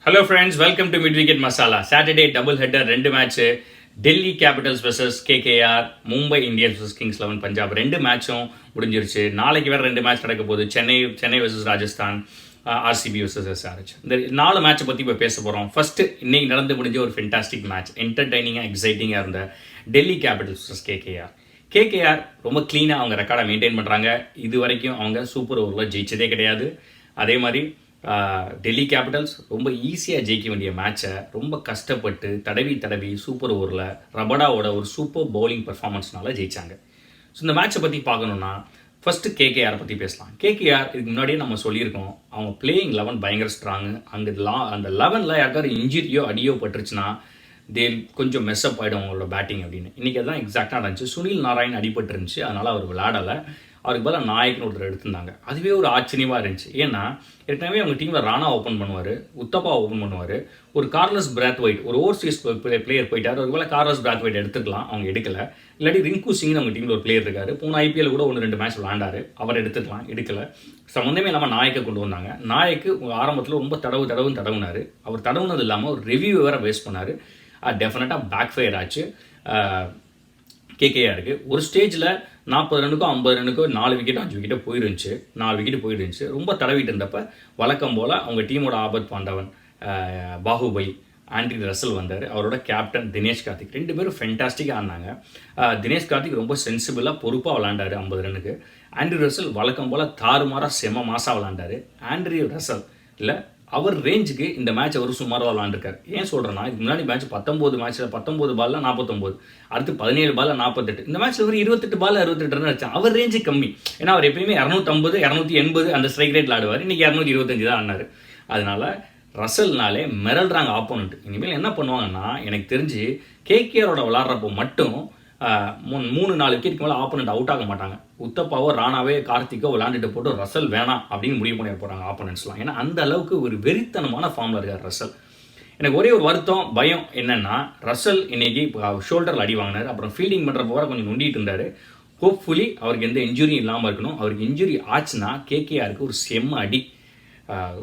Hello friends, welcome to mid wicket masala. Saturday double header, 2 match. Delhi Capitals versus KKR, Mumbai Indians versus Kings 11 Punjab. 2 மேட்சும் முடிஞ்சிருச்சு. நாளைக்கு வேறு 2 match நடக்க போகுது. Chennai versus Rajasthan, RCB versus SRH. இந்த 4 மேட்சை பற்றி இப்போ பேச போகிறோம். ஃபஸ்ட்டு இன்னைக்கு நடந்து முடிஞ்ச ஒரு ஃபென்டாஸ்டிக் மேட்ச், என்டர்டைனிங்காக எக்ஸைட்டிங்காக இருந்த Delhi Capitals versus KKR. KKR ரொம்ப க்ளீனாக அவங்க ரெக்கார்டை மெயின்டைன் பண்ணுறாங்க. இது வரைக்கும் அவங்க சூப்பர் ஓவரில் ஜெயிச்சதே கிடையாது. அதே மாதிரி டெல்லி கேபிட்டல்ஸ் ரொம்ப ஈஸியாக ஜெயிக்க வேண்டிய மேட்சை ரொம்ப கஷ்டப்பட்டு தடவி சூப்பர் ஓவரில் ரபடாவோட ஒரு சூப்பர் பவுலிங் பர்ஃபார்மன்ஸ்னால ஜெயித்தாங்க. ஸோ இந்த மேட்சை பற்றி பார்க்கணுன்னா ஃபஸ்ட்டு கேகேஆரை பற்றி பேசலாம். கேகேஆர் இதுக்கு முன்னாடியே நம்ம சொல்லியிருக்கோம், அவங்க பிளேயிங் 11 பயங்கர ஸ்ட்ராங்கு. அந்த 11ல் யாருக்காவது இன்ஜுரியோ அடியோ பட்டுருச்சுன்னா கொஞ்சம் மெஸ்அப் ஆகிடும் அவங்களோட பேட்டிங் அப்படின்னு. இன்றைக்கி அதுதான் எக்ஸாக்டாக இருந்துச்சு. சுனில் நாராயண் அடிபட்டு இருந்துச்சு, அதனால் அவர் விளையாடலை. அவருக்கு பதிலாக நாயக்னு ஒருத்தர் எடுத்திருந்தாங்க. அதுவே ஒரு ஆச்சரியமாக இருந்துச்சு. ஏன்னா ஏற்கனவே அவங்க டீமில் ராணா ஓப்பன் பண்ணுவார், உத்தப்பா ஓப்பன் பண்ணுவார், ஒரு கார்லஸ் பிராத்வைட், ஒரு ஓவர்சீஸ் பிளேயர் போயிட்டார். ஒரு வேளை கார்லஸ் பிராத்வைட் எடுத்துக்கலாம், அவங்க எடுக்கலை. இல்லாட்டி ரிங்கு சிங்னு அவங்க டீமில் ஒரு பிளேயர் இருக்கார். போன ஐபிஎல் கூட 1-2 மேட்ச் விளாண்டாரு, அவர் எடுத்துக்கலாம், எடுக்கலை. சம்மந்தமே இல்லாமல் நாயக்கை கொண்டு வந்தாங்க. நாயக்கு ஆரம்பத்தில் ரொம்ப தடவுனார். அவர் தடவுனது இல்லாமல் ஒரு ரிவ்யூ வேறு வேஸ்ட் பண்ணார். டெஃபினட்டாக பேக் ஃபயர் ஆச்சு கேகேஆருக்கு. ஒரு ஸ்டேஜில் 40 ரன்னுக்கும் 50 ரன்னுக்கும் 4 விக்கெட் 5 விக்கெட்டோ போயிருந்துச்சு. ரொம்ப தடவிட்டு இருந்தப்போ வழக்கம் போல் அவங்க டீமோட ஆபத் பாண்டவன் பாகுபலி ஆண்ட்ரி ரசல் வந்தார். அவரோட கேப்டன் தினேஷ் கார்த்திக், 2 பேரும் ஃபென்டாஸ்டிக்காக ஆனாங்க. தினேஷ் கார்த்திக் ரொம்ப சென்சிபிளாக பொறுப்பாக விளாண்டார் 50 ரன்னுக்கு. ஆண்ட்ரி ரசல் வழக்கம் போல் தாறுமாறாக செம மாசாக விளாண்டார். ஆண்ட்ரி ரசல் இல்லை, அவர் ரேஞ்சுக்கு இந்த மேட்ச் அவர் சுமாராக விளாண்டுருக்கார். ஏன் சொல்கிறேன்னா, இதுக்கு முன்னாடி மேட்ச் 19 பாலில் 49, அடுத்து 17 பாலில் 48. இந்த மேட்ச்சில் ஒரு 28 பாலில் 68 ரன் அடிச்சான். அவர் ரேஞ்சு கம்மி. ஏன்னா அவர் எப்பயுமே 250 280 அந்த ஸ்ட்ரைக் ரேட்டில் ஆடுவார். இன்றைக்கி 225 தான் ஆனார். அதனால் ரசல்னாலே மிரள்றாங்க ஆப்போனண்ட். இனிமேல் என்ன பண்ணுவாங்கன்னா, எனக்கு தெரிஞ்சு கேகேஆரோட விளாட்றப்போ மட்டும் 3-4 விக்கெட்டுக்கு மேலே ஆப்போனண்ட் அவுட் ஆக மாட்டாங்க. உத்தப்பாவோ ராணாவே கார்த்திக்கோ விளாண்டுட்டு போட்டு ரசல் வேணாம் அப்படின்னு முடிவு பண்ணி போகிறாங்க ஆப்போனண்ட்ஸ்லாம். ஏன்னா அந்த அளவுக்கு ஒரு வெறித்தனமான ஃபார்மில் இருக்கார் ரசல். எனக்கு ஒரே ஒரு வருத்தம் பயம் என்னென்னா, ரசல் இன்னைக்கு ஷோல்டரில் அடி வாங்கினார். அப்புறம் ஃபீல்டிங் பண்ணுறப்போ வர கொஞ்சம் நொண்டிட்டு இருந்தார். ஹோப்ஃபுல்லி அவருக்கு எந்த இன்ஜுரியும் இல்லாமல் இருக்கணும். அவருக்கு இன்ஜுரி ஆச்சுன்னா கேகேஆருக்கு ஒரு செம்ம அடி,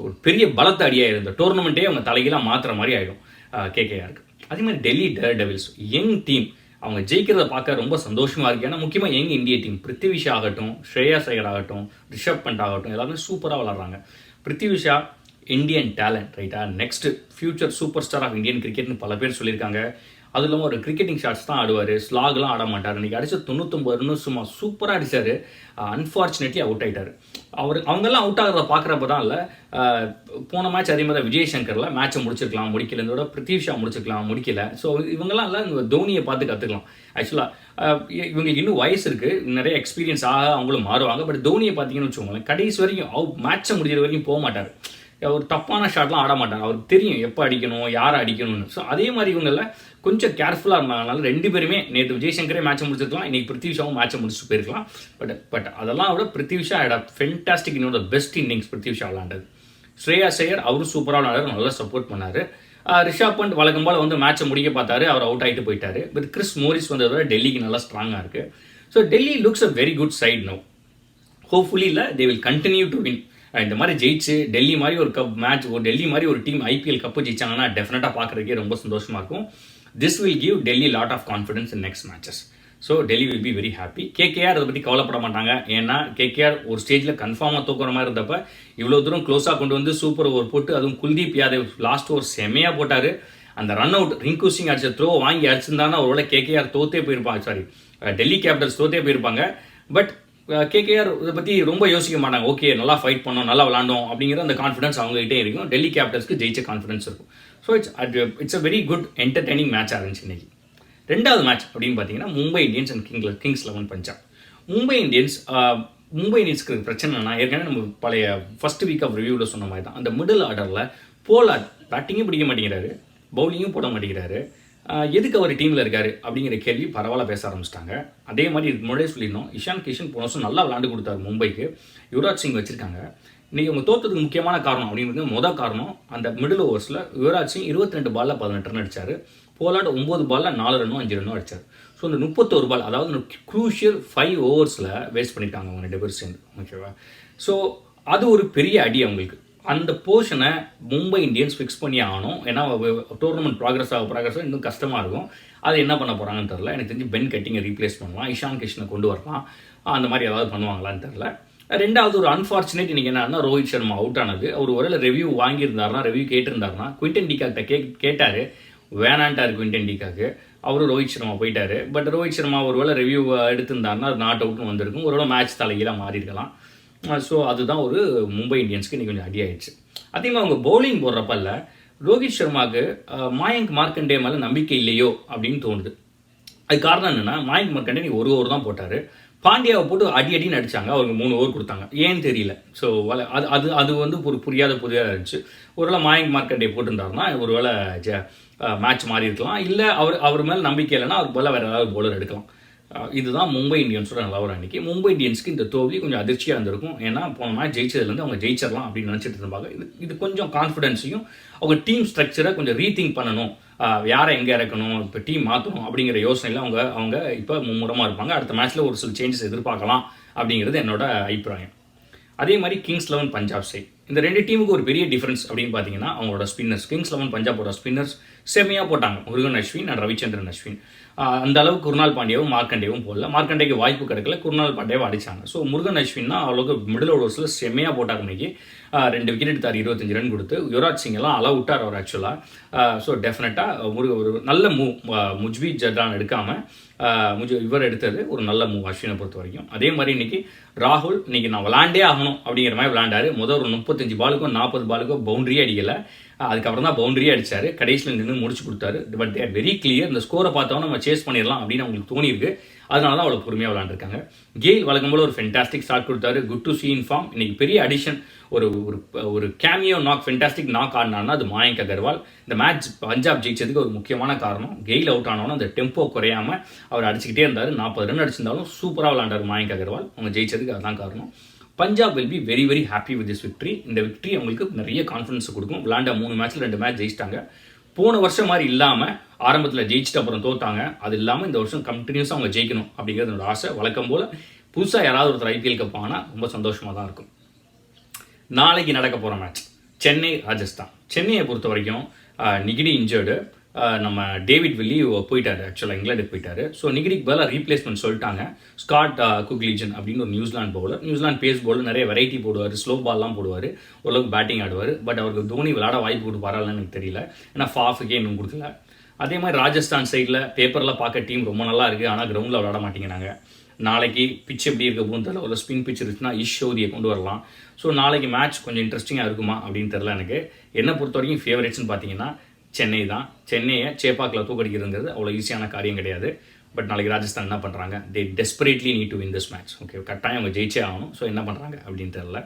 ஒரு பெரிய பலத்த அடியாக இருந்த டோர்னமெண்ட்டே அவங்க தலைகீழாக மாற்றுற மாதிரி ஆகிடும் கேகேஆருக்கு. அதே மாதிரி Delhi Daredevils young team, அவங்க ஜெயிக்கிறத பார்க்க ரொம்ப சந்தோஷமாக இருக்குது. ஏன்னா முக்கியமாக யங் இந்திய டீம், பிருத்திவி ஷா ஆகட்டும், ஸ்ரேயாஸ் ஐயர் ஆகட்டும், ரிஷப் பண்ட் ஆகட்டும், எல்லாமே சூப்பராக விளாட்றாங்க. பிருத்திவி ஷா இந்தியன் டேலண்ட், ரைட்டா, next future super star of Indian கிரிக்கெட்னு பல பேர் சொல்லியிருக்காங்க. அதுவும் இல்லாமல் ஒரு கிரிக்கெட்டிங் ஷாட்ஸ் தான் ஆடுவார், ஸ்லாக்லாம் ஆட மாட்டார். இன்றைக்கி அடிச்ச 99 ரன்னு சும்மா சூப்பராக அடித்தார். அன்ஃபார்ச்சுனேட்லி அவுட் ஆகிட்டார். அவங்கெல்லாம் அவுட் ஆகிறத பார்க்குறப்ப தான் இல்லை, போன மேட்ச் அதே மாதிரி விஜய் சங்கரில் மேட்சை முடிக்கல. இதோட பிருத்திவி ஷா முடிக்கல. ஸோ இவங்கெல்லாம் இல்லை, இந்த தோனியை பார்த்து கற்றுக்கலாம். ஆக்சுவலாக இவங்களுக்கு இன்னும் வயசு இருக்குது, நிறைய எக்ஸ்பீரியன்ஸ் ஆக அவங்களும் மாறுவாங்க. பட் தோனியை பார்த்தீங்கன்னு வச்சுக்கோங்களேன், கடைசி வரைக்கும் மேட்சை முடிகிற வரைக்கும் போக மாட்டார். ஒரு தப்பான ஷாட்லாம் ஆட மாட்டாங்க. அவருக்கு தெரியும் எப்போ அடிக்கணும், யாரை அடிக்கணும்னு. ஸோ அதே மாதிரி இவங்களில் கொஞ்சம் கேர்ஃபுல்லாக இருந்தாங்கனால 2 பேருமே, நேற்று விஜய் சங்கரே மேட்சை முடிச்சிருக்கலாம், இன்றைக்கி பிருத்திவி ஷாவும் மேட்சை முடிச்சுட்டு போயிருக்கலாம். பட் அதெல்லாம் விட பிருத்திவி ஷா ஆட் ஃபென்டாஸ்டிக், இன்னொரு பெஸ்ட் இன்னிங்ஸ் பிருத்திவி ஷா விளாண்டது. ஸ்ரேயாஸ் ஐயர் அவரும் சூப்பராக விளாண்டாரு, நல்லா சப்போர்ட் பண்ணார். ரிஷப் பண்ட் வழக்கம் போல் வந்து மேட்சை முடிக்க பார்த்தாரு, அவர் அவுட் ஆகிட்டு போயிட்டார். பட் கிறிஸ் மோரிஸ் வந்ததை விட டெல்லிக்கு நல்லா ஸ்ட்ராங்காக இருக்குது. So Delhi looks a very good side நோ. ஹோப்ஃபுல்லி இல்லை, they will continue to win. இந்த மாதிரி ஜெயிச்சு டெல்லி மாதிரி ஒரு டெல்லி மாதிரி ஒரு டீம் ஐபிஎல் கப்பு ஜெயிச்சாங்கன்னா டெஃபினட்டாக பார்க்குறதுக்கே ரொம்ப சந்தோஷமாக இருக்கும். This will give Delhi lot of confidence in next matches. So Delhi will be very happy. KKR அதை பற்றி கவலைப்பட மாட்டாங்க. ஏன்னா கேகேஆர் ஒரு ஸ்டேஜில் கன்ஃபார்மாக தூக்குற மாதிரி இருந்தப்போ இவ்வளோ தூரம் க்ளோஸாக கொண்டு வந்து சூப்பர் ஓவர் போட்டு, அதுவும் குல்தீப் யாதவ் லாஸ்ட் ஓவர் செமையாக போட்டார். அந்த ரன் அவுட் ரிங்கு சிங் அடிச்ச த்ரோ வாங்கி அடிச்சிருந்தாங்கன்னா ஒருவேளை கேகேஆர் தோத்தே போயிருப்பாங்க, டெல்லி கேபிட்டல்ஸ் தோத்தே போயிருப்பாங்க. பட் கேகேஆர் இதை பற்றி ரொம்ப யோசிக்க மாட்டாங்க. ஓகே, நல்லா ஃபைட் பண்ணோம், நல்லா விளாண்டோம் அப்படிங்கிற அந்த கான்ஃபிடன்ஸ் அவங்ககிட்டே இருக்கும். டெல்லி கேபிட்டல்ஸ்க்கு ஜெயிச்ச கான்ஃபிடன்ஸ் இருக்கும். So it's a very good entertaining மேட்சாக இருந்துச்சு இன்னைக்கு. 2வது மேட்ச் அப்படின்னு பார்த்தீங்கன்னா Mumbai Indians and Kings 11 Punjab. Mumbai இந்தியன்ஸ்க்கு பிரச்சனைனா, ஏற்கனவே நம்ம பழைய ஃபர்ஸ்ட் வீக் ஆஃப் ரிவ்யூவில் சொன்ன மாதிரி தான், அந்த மிடில் ஆர்டரில் போலார்ட் பேட்டிங்கும் பிடிக்க மாட்டேங்கிறாரு, பவுலிங்கும் போட மாட்டேங்கிறாரு. எதுக்கு அவர் டீமில் இருக்கார் அப்படிங்கிற கேள்வி பரவாயில்ல பேச ஆரம்பிச்சிட்டாங்க. அதே மாதிரி இதுக்கு முன்னாடியே சொல்லியிருந்தோம், இஷான் கிஷன் போன வருஷம் நல்லா விளாண்டு கொடுத்தாரு மும்பைக்கு. யுவராஜ் சிங் வச்சுருக்காங்க. இன்றைக்கி அவங்க தோற்றதுக்கு முக்கியமான காரணம் அப்படிங்கிறது காரணம், அந்த மிடில் ஓவர்ஸில் யுவராஜ் சிங் 22 பாலில் 18 ரன் அடித்தார். போலார்ட் 9 பாலில் 4 ரன்னும் 5 ரன்னும் அடித்தார். ஸோ இந்த 31 பால், அதாவது க்ரூஷியல் 5 ஓவர்ஸில் வேஸ்ட் பண்ணிட்டாங்க அவங்க 2 பேரும் சேர்ந்து. ஓகேவா? ஸோ அது ஒரு பெரிய அடி அவங்களுக்கு. அந்த போர்ஷனை மும்பை இந்தியன்ஸ் ஃபிக்ஸ் பண்ணி ஆகணும். ஏன்னா டோர்னமெண்ட் ப்ராக்ரஸ் ஆக இன்னும் கஷ்டமாக இருக்கும். அது என்ன பண்ண போகிறாங்கன்னு தெரில. எனக்கு தெரிஞ்சு பென் கட்டிங்கை ரீப்ளேஸ் பண்ணலாம், இஷான் கிருஷ்ணை கொண்டு வரலாம், அந்த மாதிரி ஏதாவது பண்ணுவாங்களான்னு தெரில. ரெண்டாவது ஒரு அன்ஃபார்ச்சுனேட் இன்றைக்கி என்னன்னா, ரோஹித் சர்மா அவுட் ஆனது. அவர் ஒருவேளை ரிவ்யூ வாங்கியிருந்தாருனா, ரிவ்யூ கேட்டிருந்தாருனா, குவிண்டன் டிகாக்ட கேட்டார், வேணான்ட்டார் குவிண்டன் டிகாக்கு. அவரும் ரோஹித் சர்மா போயிட்டார். பட் ரோஹித் சர்மா ஒருவேளை ரிவ்யூ எடுத்திருந்தாருன்னா அது நாட் அவுட்னு வந்திருக்கும், ஒருவேளை மேட்ச் தலைகீழாக மாறி இருக்கலாம். ஸோ அதுதான் ஒரு மும்பை இந்தியன்ஸ்க்கு இன்றைக்கி கொஞ்சம் அடியாயிடுச்சு. அதே மாதிரி அவங்க பவுலிங் போடுறப்பல்ல ரோஹித் சர்மாவுக்கு மாயங்க் மார்க்கண்டே மேலே நம்பிக்கை இல்லையோ அப்படின்னு தோணுது. அது காரணம் என்னென்னா, மாயங்க் மார்க்கண்டே நீ ஒரு ஓவர் தான் போட்டார், பாண்டியாவை போட்டு அடின்னு அடித்தாங்க, அவருக்கு 3 ஓவர் கொடுத்தாங்க, ஏன்னு தெரியல. ஸோ அது வந்து ஒரு புரியாத இருந்துச்சு. ஒருவேளை மாயங்க் மார்க்கண்டே போட்டிருந்தாருன்னா ஒருவேளை மேட்ச் மாறி இருக்கலாம், இல்லை அவர் மேலே நம்பிக்கை இல்லைன்னா அவருக்கு பதிலாக வேறு ஏதாவது பவுலர் எடுக்கலாம். இதுதான் மும்பை இந்தியன்ஸோட நிலவரம். அன்றைக்கி மும்பை இந்தியன்ஸ்க்கு இந்த தோல்வி கொஞ்சம் அதிர்ச்சியாக இருந்திருக்கும். ஏன்னா போன மேட்ச் ஜெயிச்சதுலேருந்து அவங்க ஜெயிச்சிடலாம் அப்படின்னு நினச்சிட்டு இருந்தாங்க. இது கொஞ்சம் கான்ஃபிடென்ஸையும் அவங்க டீம் ஸ்ட்ரக்சரை கொஞ்சம் ரீதிங்க் பண்ணணும், யாரை எங்கே இறக்கணும், இப்போ டீம் மாற்றணும் அப்படிங்கிற யோசனையில் அவங்க இப்போ மும்முரமாக இருப்பாங்க. அடுத்த மேட்ச்சில் ஒரு சில சேஞ்சஸ் எதிர்பார்க்கலாம் அப்படிங்கிறது என்னோட அபிப்பிராயம். அதே மாதிரி கிங்ஸ் 11 பஞ்சாப் சைட், இந்த 2 டீமுக்கு ஒரு பெரிய டிஃபரன்ஸ் அப்படின்னு பார்த்தீங்கன்னா அவங்களோட ஸ்பின்னர்ஸ். கிங்ஸ் 11 பஞ்சாபோட ஸ்பின்னர்ஸ் செம்மையாக போட்டாங்க, முருகன் அஸ்வின் அண்ட் ரவிச்சந்திரன் அஸ்வின். அந்த அளவுக்கு குருநாள் பாண்டியாவும் மார்க்கண்டேவும் போடல, மார்க்கண்டேக்கு வாய்ப்பு கிடைக்கல, குருநாள் பாண்டியாவும் அடித்தாங்க. ஸோ முருகன் அஸ்வின் தான் அவ்வளோக்கு மிடில் ஓவர்ஸில் செம்மையாக போட்டார். இன்னைக்கு 2 விக்கெட் எடுத்தார், 25 ரன் கொடுத்து. யுவராஜ் சிங் எல்லாம் அளவு விட்டார் அவர் ஆக்சுவலாக. ஸோ டெஃபினட்டாக ஒரு நல்ல மூவ், முஜ்பீர் ஜர்டான் எடுக்காமல் இவர் எடுத்தது ஒரு நல்ல மூவ் அஸ்வினை பொறுத்த வரைக்கும். அதே மாதிரி இன்னைக்கு ராகுல் இன்னைக்கு நான் விளாண்டே ஆகணும் அப்படிங்கிற மாதிரி விளாண்டாரு. முதல் ஒரு 35 பாலுக்கும் 40 பாலுக்கும் பவுண்டரியே அடிக்கலை, அதுக்கப்புறம் தான் பவுண்டரியே அடித்தார், கடைசியில் நின்று முடிச்சு கொடுத்தாரு. பட் தேர் வெரி கிளியர், இந்த ஸ்கோரை பார்த்தோன்னா நம்ம சேஸ் பண்ணிடலாம் அப்படின்னு அவங்களுக்கு தோணியிருக்கு. அதனால தான் அவ்வளோ பொறுமையாக விளாண்டுருக்காங்க. கெயில் வழக்கம் போல் ஒரு ஃபென்டாஸ்டிக் ஸ்டார்ட் கொடுத்தாரு, good to see in form. இன்னைக்கு பெரிய அடிஷன், ஒரு கேமியோ நாக், ஃபென்டாஸ்டிக் நாக் ஆடினார்னா அது மாயங்க் அகர்வால். இந்த மேட்ச் பஞ்சாப் ஜெயிச்சதுக்கு ஒரு முக்கியமான காரணம், கெயில் அவுட் ஆனோன்னா அந்த டெம்போ குறையாமல் அவர் அடிச்சுக்கிட்டே இருந்தார். 40 ரன் அடிச்சிருந்தாலும் சூப்பராக விளாண்டார் மாயங்க் அகர்வால். அவங்க ஜெயிச்சதுக்கு அதுதான் காரணம். Punjab will be very very happy with this victory. இந்த விக்ட்ரி அவங்களுக்கு நிறைய கான்ஃபிடன்ஸ் கொடுக்கும். விளாண்ட 3 மேட்ச்சில் 2 மேட்ச் ஜெயிச்சிட்டாங்க. போன வருஷம் மாதிரி இல்லாமல் ஆரம்பத்தில் ஜெயிச்சுட்டு அப்புறம் தோத்தாங்க, அது இல்லாமல் இந்த வருஷம் கண்டினியூஸாக அவங்க ஜெயிக்கணும் அப்படிங்கிறது என்னோட ஆசை. வழக்கம் போல் புதுசாக யாராவது ஒருத்தர் ஐபிஎல் கப் வாங்கினா ரொம்ப சந்தோஷமாக தான் இருக்கும். நாளைக்கு நடக்க போகிற மேட்ச் சென்னை ராஜஸ்தான். சென்னையை பொறுத்த வரைக்கும் நிகிடி இன்ஜர்டு, நம்ம டேவிட் வில்லி போயிட்டார், ஆக்சுவலாக இங்கிலாந்துக்கு போயிட்டார். ஸோ நிகிடிக்கு பதிலாக ரீப்ளேஸ்மெண்ட் சொல்லிட்டாங்க. ஸ்காட் குக்லிஜன் அப்படின்னு ஒரு New Zealand bowler, New Zealand pace bowler, நிறைய வெரைட்டி போடுவார், ஸ்லோ பால்லாம் போடுவார், ஓரளவுக்கு பேட்டிங் ஆடுவார். பட் அவருக்கு தோனி விளாட வாய்ப்பு கொடுப்பாரான்னு எனக்கு தெரியல, ஏன்னா ஃபாஃபுக்கே இன்னும் கொடுக்கல. அதே மாதிரி ராஜஸ்தான் சைடில் பேப்பரில் பார்க்க டீம் ரொம்ப நல்லா இருக்குது, ஆனால் கிரவுண்டில் விளாட மாட்டேங்கிறாங்க. நாளைக்கு பிச் எப்படி இருக்க போகுன்னு தெரியல, ஒரு ஸ்பின் பிச் இருக்குன்னா ஈஷோதியை கொண்டு வரலாம். ஸோ நாளைக்கு மேட்ச் கொஞ்சம் இன்ட்ரெஸ்டிங்காக இருக்குமா அப்படின்னு தெரில எனக்கு. என்னை பொறுத்த வரைக்கும் ஃபேவரேட்ஸ்னு பார்த்தீங்கன்னா சென்னை தான். சென்னையை சேப்பாக்கில் தூக்கடிக்கிறதுங்கிறது அவ்வளோ ஈஸியான காரியம் கிடையாது. பட் நாளைக்கு ராஜஸ்தான் என்ன பண்ணுறாங்க, they desperately need to win this match. Okay, கட்டாயம் அவங்க ஜெயிச்சே ஆகணும். ஸோ என்ன பண்ணுறாங்க அப்படின்னு தெரில.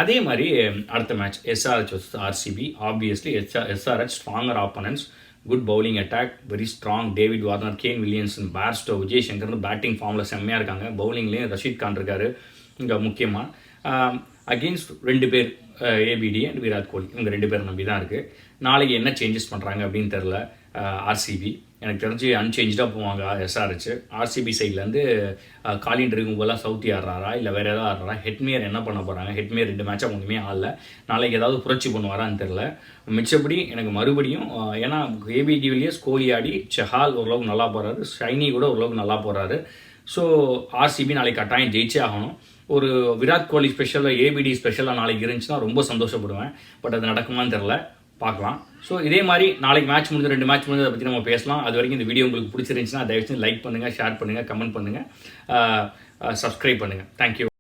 அதே மாதிரி அடுத்த match SRH versus RCB. Obviously SRH stronger opponents, good bowling attack, very strong. David Warner, Kane Williamson, Bairstow, Vijay சங்கர்னு பேட்டிங் ஃபார்மில் செம்மையாக இருக்காங்க. பவுலிங்லேயும் ரஷீத் கான் இருக்கார் இங்கே முக்கியமாக. அகெயின்ஸ்ட் 2 பேர், ஏபிடி அண்ட் விராட் கோலி, இவங்க 2 பேர் நம்பி தான் இருக்குது. நாளைக்கு என்ன சேஞ்சஸ் பண்ணுறாங்க அப்படின்னு தெரில. ஆர்சிபி எனக்கு தெரிஞ்சு அன்சேஞ்சாக போவாங்க எஸ்ஆர்ஹெச். ஆர்சிபி சைட்லேருந்து காலின் இருக்கும்போதெல்லாம் சவுத்தி ஆடுறாரா இல்லை வேறு ஏதாவது ஆடுறாரா. ஹெட்மேயர் என்ன பண்ண போகிறாங்க, ஹெட்மேயர் 2 மேட்சாக ஒன்றுமே ஆடல, நாளைக்கு ஏதாவது புரட்சி பண்ணுவாரான்னு தெரில. மிச்சப்படி எனக்கு மறுபடியும் ஏன்னா ஏபிடி வில்லியர்ஸ், கோலி ஆடி, செஹால் ஓரளவுக்கு நல்லா போகிறாரு, ஷைனி கூட ஓரளவுக்கு நல்லா போகிறாரு. ஸோ ஆர்சிபி நாளைக்கு கட்டாயம் ஜெயிச்சே ஆகணும். ஒரு விராட் கோலி ஸ்பெஷலாக, ஏபிடி ஸ்பெஷலாக நாளைக்கு இருந்துச்சுன்னா ரொம்ப சந்தோஷப்படுவேன். பட் அது நடக்குமான்னு தெரில, பார்க்கலாம். ஸோ இதே மாதிரி நாளைக்கு மேட்ச் முடிஞ்சு 2 மேட்ச் முடிஞ்சு அதை பற்றி நம்ம பேசலாம். அது வரைக்கும் இந்த வீடியோ உங்களுக்கு பிடிச்சிருந்துச்சுன்னா தயவுசெய்து லைக் பண்ணுங்கள், ஷேர் பண்ணுங்கள், கமெண்ட் பண்ணுங்கள், சப்ஸ்கிரைப் பண்ணுங்கள். தேங்க்யூ.